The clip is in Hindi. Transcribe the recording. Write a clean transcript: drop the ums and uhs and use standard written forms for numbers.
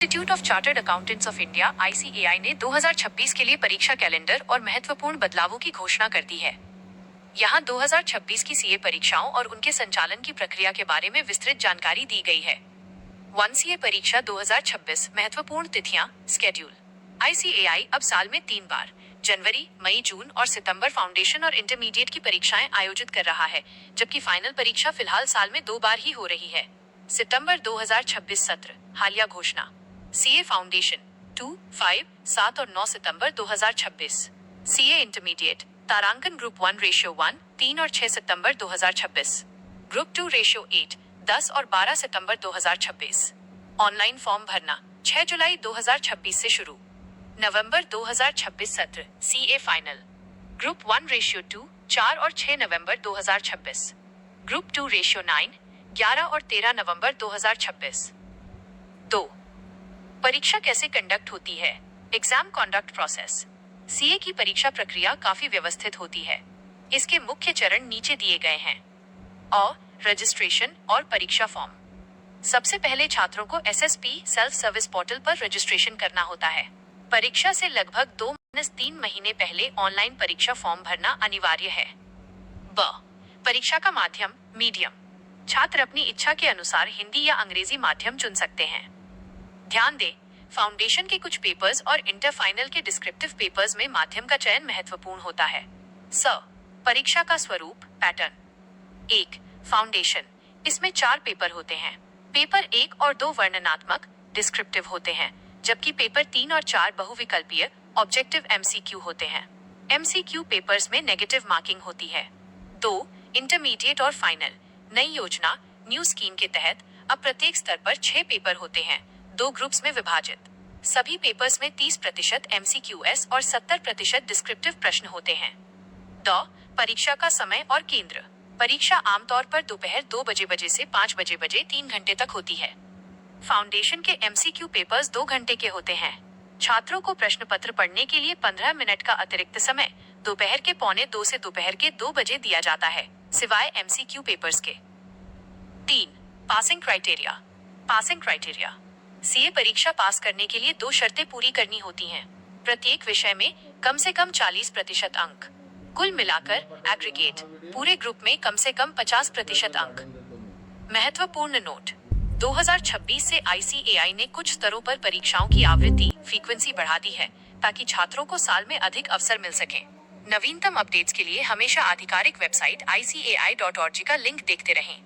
Institute of chartered accountants of India (ICAI) ने 2026 के लिए परीक्षा कैलेंडर और महत्वपूर्ण बदलावों की घोषणा कर दी है। यहाँ 2026 की सीए परीक्षाओं और उनके संचालन की प्रक्रिया के बारे में विस्तृत जानकारी दी गई है। 1 सीए परीक्षा 2026 महत्वपूर्ण तिथियां, स्केड्यूल। ICAI अब साल में 3 बार जनवरी, मई, जून और सितंबर फाउंडेशन और इंटरमीडिएट की परीक्षाएं आयोजित कर रहा है, जबकि फाइनल परीक्षा फिलहाल साल में 2 बार ही हो रही है। सितंबर 2026 सत्र, हालिया घोषणा। सीए फाउंडेशन 2, 5, 7 और 9 सितंबर 2026। सीए इंटरमीडिएट तारांकन ग्रुप 1 रेशियो 1, 3 और 6 सितंबर 2026। ग्रुप 2 रेशियो 8, 10 और 12 सितंबर 2026। ऑनलाइन फॉर्म भरना 6 जुलाई 2026 से शुरू। नवंबर 2026 सत्र, सीए फाइनल। ग्रुप 1 रेशियो 2, 4 और 6 नवंबर 2026। ग्रुप 2 रेशियो 9, 11 और 13 नवंबर 2026। 2. परीक्षा कैसे कंडक्ट होती है? Exam conduct process. सीए की परीक्षा प्रक्रिया काफी व्यवस्थित होती है। इसके मुख्य चरण नीचे दिए गए हैं। रजिस्ट्रेशन और परीक्षा फॉर्म। सबसे पहले छात्रों को SSP सेल्फ सर्विस पोर्टल पर रजिस्ट्रेशन करना होता है। परीक्षा से लगभग 2-3 महीने पहले ऑनलाइन परीक्षा फॉर्म भरना अनिवार्य है। परीक्षा का माध्यम, मीडियम। छात्र अपनी इच्छा के अनुसार हिंदी या अंग्रेजी माध्यम चुन सकते हैं। ध्यान दें, फाउंडेशन के कुछ पेपर्स और इंटर फाइनल के डिस्क्रिप्टिव पेपर्स में माध्यम का चयन महत्वपूर्ण होता है। परीक्षा का स्वरूप, पैटर्न। 1. फाउंडेशन। इसमें 4 पेपर होते हैं। पेपर 1 और 2 वर्णनात्मक, डिस्क्रिप्टिव होते हैं, जबकि पेपर 3 और 4 बहुविकल्पीय, ऑब्जेक्टिव MCQ होते हैं। MCQ पेपर्स में नेगेटिव मार्किंग होती है। 2. इंटरमीडिएट और फाइनल। नई योजना, न्यू स्कीम के तहत अब प्रत्येक स्तर पर 6 पेपर होते हैं, 2 ग्रुप्स में विभाजित। सभी पेपर्स में 30% MCQs और 70% डिस्क्रिप्टिव प्रश्न होते हैं। परीक्षा का समय और केंद्र। परीक्षा आमतौर पर दोपहर 2 बजे से 5 बजे 3 घंटे तक होती है। फाउंडेशन के MCQ पेपर्स 2 घंटे के होते हैं। छात्रों को प्रश्न पत्र पढ़ने के लिए 15 मिनट का अतिरिक्त समय दोपहर के 1:45 से दोपहर के 2 बजे दिया जाता है, सिवाय MCQ पेपर्स के। 3. Passing criteria. Passing criteria. CA परीक्षा पास करने के लिए 2 शर्तें पूरी करनी होती हैं। प्रत्येक विषय में कम से कम 40% अंक। कुल मिलाकर एग्रीगेट पूरे ग्रुप में कम से कम 50% अंक। महत्वपूर्ण नोट: 2026 से ICAI ने कुछ स्तरों पर परीक्षाओं की आवृत्ति, फ्रीक्वेंसी बढ़ा दी है, ताकि छात्रों को साल में अधिक अवसर मिल सकें। नवीनतम अपडेट्स के लिए हमेशा आधिकारिक वेबसाइट ICAI.org का लिंक देखते रहें।